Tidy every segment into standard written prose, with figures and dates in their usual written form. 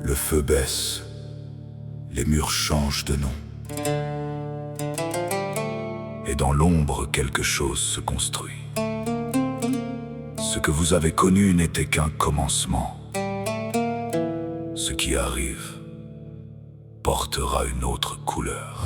Le feu baisse, les murs changent de nom. Et dans l'ombre, quelque chose se construit. Ce que vous avez connu n'était qu'un commencement. Ce qui arrive portera une autre couleur.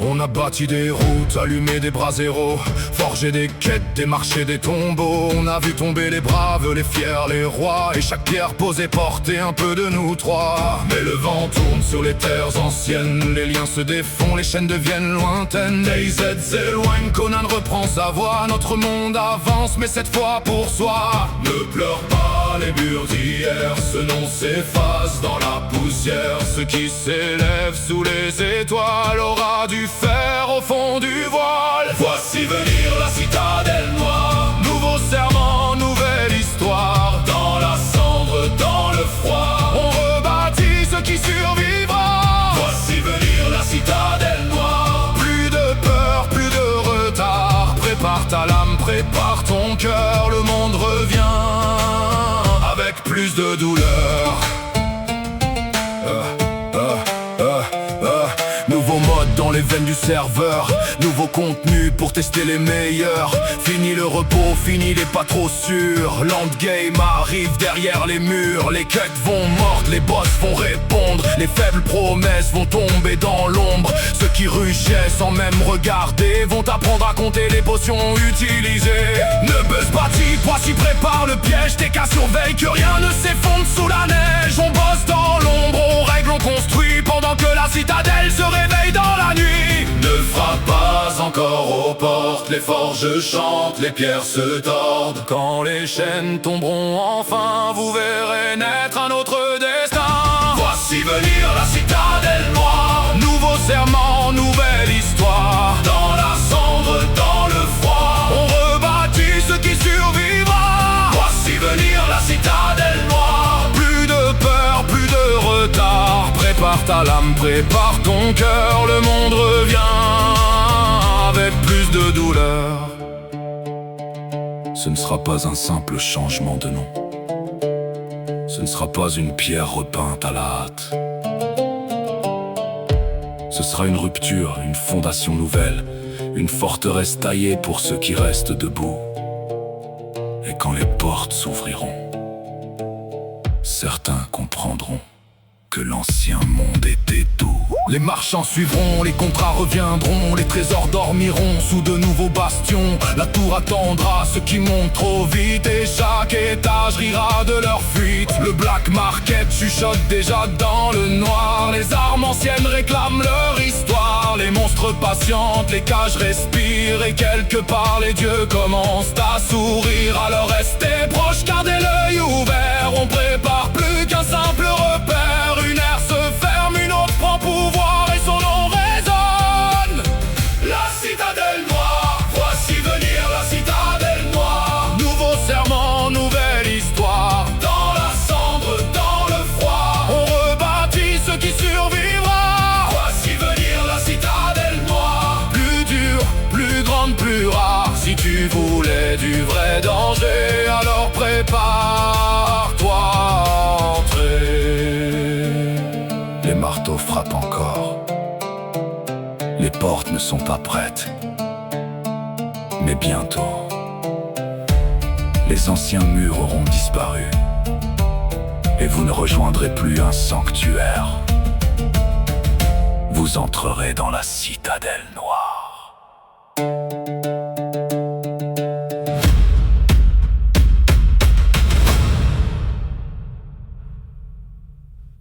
On a bâti des routes, allumé des bras zéros, forgé des quêtes, démarché des tombeaux. On a vu tomber les braves, les fiers, les rois, et chaque pierre posée portait un peu de nous trois. Mais le vent tourne sur les terres anciennes, les liens se défont, les chaînes deviennent lointaines. DayZ s'éloigne, Conan reprend sa voix, notre monde avance, mais cette fois pour soi. Ne pleure pas les murs d'hier, ce nom s'efface dans la poussière. Ce qui s'élève sous les étoiles aura du fer au fond du voile. Voici venir la citadelle noire, nouveau serment, nouvelle histoire. Dans la cendre, dans le froid, on rebâtit ce qui survivra. Voici venir la citadelle noire, plus de peur, plus de retard. Prépare ta lame, prépare ton cœur, le monde revient avec plus de douleur. Nouveau mode dans les veines du serveur, nouveau contenu pour tester les meilleurs. Fini le repos, fini les pas trop sûrs. L'endgame arrive derrière les murs. Les quêtes vont mordre, les boss vont répondre. Les faibles promesses vont tomber dans l'ombre. Ceux qui ruchaient sans même regarder vont apprendre à compter les potions utilisées. Ne buzz pas, toi s'y prépare le piège. T'es qu'à surveille que rien ne s'effondre sous la neige. On bosse dans l'ombre, on règle, on construit, pendant que la citadelle se réveille dans la nuit. Ne frappe pas encore aux portes, les forges chantent, les pierres se tordent. Quand les chaînes tomberont enfin, vous verrez naître un autre destin. Voici venir la citadelle noire, nouveau serment, nouvelle histoire. Dans la cendre, dans le froid, on rebâtit ce qui survivra. Voici venir la citadelle noire, plus de peur, plus de retard. Prépare ta lame, prépare ton cœur, le monde revient avec plus de douleur. Ce ne sera pas un simple changement de nom. Ce ne sera pas une pierre repeinte à la hâte. Ce sera une rupture, une fondation nouvelle, une forteresse taillée pour ceux qui restent debout. Et quand les portes s'ouvriront, certains comprendront que l'ancien monde était doux. Les marchands suivront, les contrats reviendront, les trésors dormiront sous de nouveaux bastions. La tour attendra ceux qui montent trop vite, et chaque étage rira de leur fuite. Le black market chuchote déjà dans le noir, les armes anciennes réclament leur histoire. Les monstres patientent, les cages respirent, et quelque part les dieux commencent à sourire. Alors restez proches, gardez l'œil ouvert, on prépare plus qu'un simple repère. Une ère se ferme, une autre prend pouvoir, et son nom résonne. La citadelle noire, voici venir la citadelle noire. Nouveau serment, nouvelle histoire. Dans la cendre, dans le froid, on rebâtit ce qui survivra. Voici venir la citadelle noire, plus dure, plus grande, plus rare. Si tu voulais du vrai danger, alors prépare-toi à entrer. Les marteaux frappent encore, les portes ne sont pas prêtes, mais bientôt les anciens murs auront disparu, et vous ne rejoindrez plus un sanctuaire. Vous entrerez dans la citadelle noire.